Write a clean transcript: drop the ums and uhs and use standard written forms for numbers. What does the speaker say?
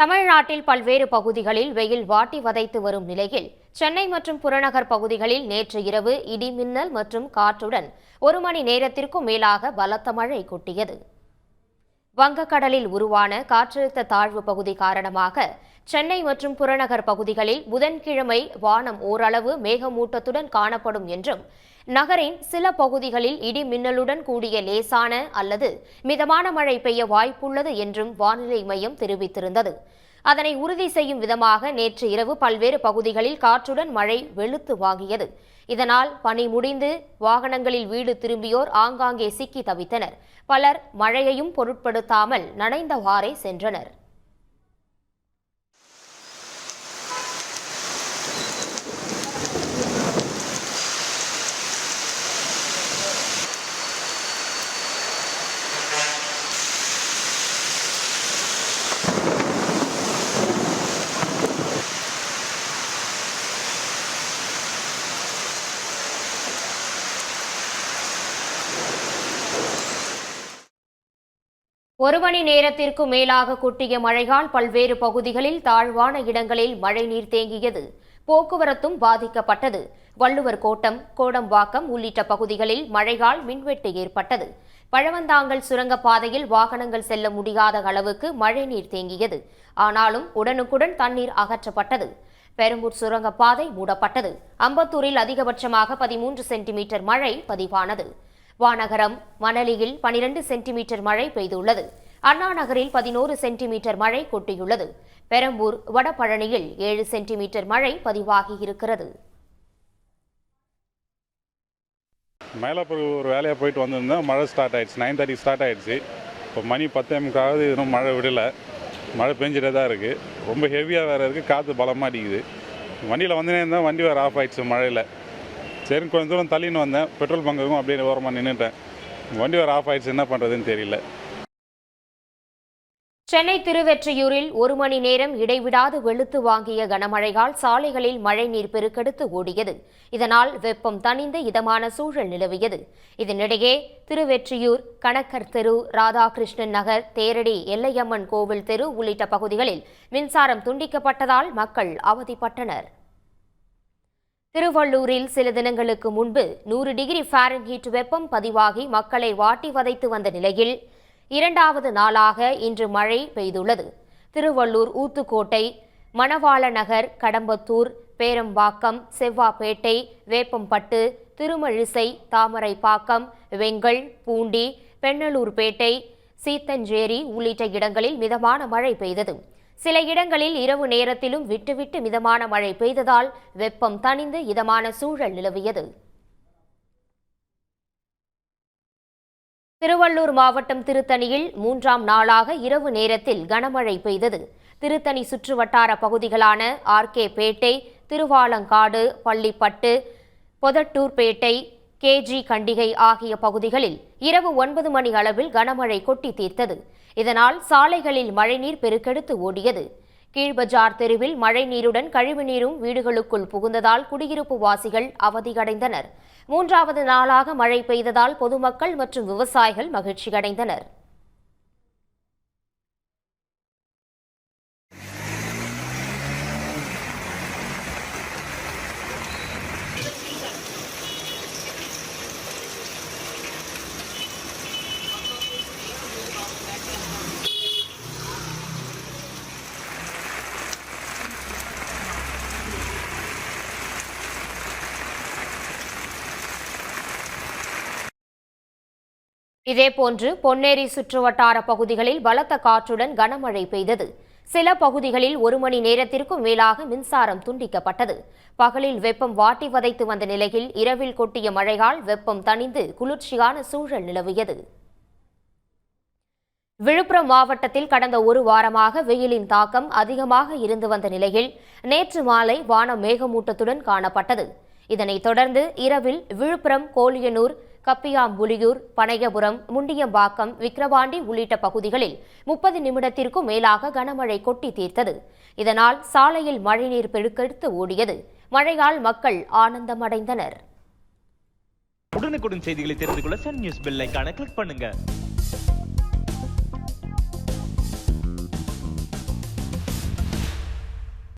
தமிழ்நாட்டில் பல்வேறு பகுதிகளில் வெயில் வாட்டி வதைத்து வரும் நிலையில் சென்னை மற்றும் புறநகர் பகுதிகளில் நேற்று இரவு இடி மின்னல் மற்றும் காற்றுடன் 1 மணி நேரத்திற்கும் மேலாக பலத்த மழை கொட்டியது. வங்கக்கடலில் உருவான காற்றழுத்த தாழ்வு பகுதி காரணமாக சென்னை மற்றும் புறநகர் பகுதிகளில் புதன்கிழமை வானம் ஓரளவு மேகமூட்டத்துடன் காணப்படும் என்றும், நகரின் சில பகுதிகளில் இடி மின்னலுடன் கூடிய லேசான அல்லது மிதமான மழை பெய்ய வாய்ப்புள்ளது என்றும் வானிலை மையம் தெரிவித்திருந்தது. அதனை உறுதி செய்யும் விதமாக நேற்று இரவு பல்வேறு பகுதிகளில் காற்றுடன் மழை வெளுத்து வாங்கியது. இதனால் பணி முடிந்து வாகனங்களில் வீடு திரும்பியோர் ஆங்காங்கே சிக்கி தவித்தனர். பலர் மழையையும் பொருட்படுத்தாமல் நனைந்தவாறே சென்றனர். ஒரு மணி நேரத்திற்கு மேலாக கொட்டிய மழையால் பல்வேறு பகுதிகளில் தாழ்வான இடங்களில் மழைநீர் தேங்கியது. போக்குவரத்தும் பாதிக்கப்பட்டது. வள்ளுவர் கோட்டம், கோடம்பாக்கம் உள்ளிட்ட பகுதிகளில் மழையால் மின்வெட்டு ஏற்பட்டது. பழவந்தாங்கல் சுரங்கப்பாதையில் வாகனங்கள் செல்ல முடியாத அளவுக்கு மழைநீர் தேங்கியது. ஆனாலும் உடனுக்குடன் தண்ணீர் அகற்றப்பட்டது. பெரம்பூர் சுரங்கப்பாதை மூடப்பட்டது. அம்பத்தூரில் அதிகபட்சமாக 13 சென்டிமீட்டர் மழை பதிவானது. வானகரம், மணலியில் 12 சென்டிமீட்டர் மழை பெய்துள்ளது. அண்ணா நகரில் 11 சென்டிமீட்டர் மழை கொட்டியுள்ளது. பெரம்பூர், வடபழனியில் 7 சென்டிமீட்டர் மழை பதிவாகியிருக்கிறது. மயிலாப்பூர் ஒரு வேலையாக போயிட்டு வந்திருந்தேன். மழை ஸ்டார்ட் ஆயிடுச்சு. 9:30 ஸ்டார்ட் ஆயிடுச்சு. இப்போ மணி 10:00 இன்னும் மழை விடலை. மழை பெஞ்சிட்டே தான் இருக்குது. ரொம்ப ஹெவியாக வேறு இருக்குது. காற்று பலமாக அடிக்குது. வண்டியில் வந்துனே இருந்தால் வண்டி வேறு ஆஃப் ஆயிடுச்சு மழையில். சரி, கொஞ்சம் தூரம் தள்ளின்னு வந்தேன். பெட்ரோல் பங்குக்கும் அப்படியே ஓரமாக நின்றுட்டேன். வண்டி வேறு ஆஃப் ஆயிடுச்சு. என்ன பண்ணுறதுன்னு தெரியல. சென்னை திருவெற்றியூரில் 1 மணி நேரம் இடைவிடாது வெளுத்து வாங்கிய கனமழையால் சாலைகளில் மழைநீர் பெருக்கெடுத்து ஓடியது. இதனால் வெப்பம் தணிந்து இதமான சூழல் நிலவியது. இதனிடையே திருவெற்றியூர், கணக்கர் தெரு, ராதாகிருஷ்ணன் நகர், தேரடி, எல்லையம்மன் கோவில் தெரு உள்ளிட்ட பகுதிகளில் மின்சாரம் துண்டிக்கப்பட்டதால் மக்கள் அவதிப்பட்டனர். திருவள்ளூரில் சில தினங்களுக்கு முன்பு 100 டிகிரி ஃபாரன்ஹீட் வெப்பம் பதிவாகி மக்களை வாட்டி வதைத்து வந்த நிலையில் 2வது நாளாக இன்று மழை பெய்துள்ளது. திருவள்ளூர், ஊத்துக்கோட்டை, மணவாள நகர், கடம்பத்தூர், பேரம்பாக்கம், செவ்வாப்பேட்டை, வேப்பம்பட்டு, திருமழிசை, தாமரைப்பாக்கம், வெங்கல், பூண்டி, பெண்ணலூர்பேட்டை, சீத்தஞ்சேரி உள்ளிட்ட இடங்களில் மிதமான மழை பெய்தது. சில இடங்களில் இரவு நேரத்திலும் விட்டுவிட்டு மிதமான மழை பெய்ததால் வெப்பம் தணிந்து இதமான சூழல் நிலவியது. திருவள்ளூர் மாவட்டம் திருத்தணியில் 3ஆம் நாளாக இரவு நேரத்தில் கனமழை பெய்தது. திருத்தணி சுற்றுவட்டார பகுதிகளான ஆர்கே பேட்டை, திருவாலங்காடு, பள்ளிப்பட்டு, பொதட்டூர்பேட்டை, கேஜி கண்டிகை ஆகிய பகுதிகளில் இரவு 9 மணி அளவில் கனமழை கொட்டி தீர்த்தது. இதனால் சாலைகளில் மழைநீர் பெருக்கெடுத்து ஓடியது. கீழ்பஜார் தெருவில் மழைநீருடன் கழிவுநீரும் வீடுகளுக்குள் புகுந்ததால் குடியிருப்பு வாசிகள் அவதியடைந்தனர். 3வது நாளாக மழை பெய்ததால் பொதுமக்கள் மற்றும் விவசாயிகள் மகிழ்ச்சியடைந்தனர். இதேபோன்று பொன்னேரி சுற்றுவட்டார பகுதிகளில் பலத்த காற்றுடன் கனமழை பெய்தது. சில பகுதிகளில் 1 மணி நேரத்திற்கும் மேலாக மின்சாரம் துண்டிக்கப்பட்டது. பகலில் வெப்பம் வாட்டி வதைத்து வந்த நிலையில் இரவில் கொட்டிய மழையால் வெப்பம் தணிந்து குளிர்ச்சியான சூழல் நிலவியது. விழுப்புரம் மாவட்டத்தில் கடந்த 1 வாரமாக வெயிலின் தாக்கம் அதிகமாக இருந்து வந்த நிலையில் நேற்று மாலை வானம் மேகமூட்டத்துடன் காணப்பட்டது. இதனைத் தொடர்ந்து இரவில் விழுப்புரம், கோலியனூர், கப்பியாம்புலியூர், பனையபுரம், முண்டியம்பாக்கம், விக்கிரவாண்டி உள்ளிட்ட பகுதிகளில் 30 நிமிடத்திற்கும் மேலாக கனமழை கொட்டி தீர்த்தது. இதனால் சாலையில் மழைநீர் பெருக்கெடுத்து ஓடியது. மழையால் மக்கள் ஆனந்தமடைந்தனர். உடனுக்குடன் செய்திகளை தெரிந்து கொள்ள சன் நியூஸ் பெல் ஐகானை கிளிக் பண்ணுங்க.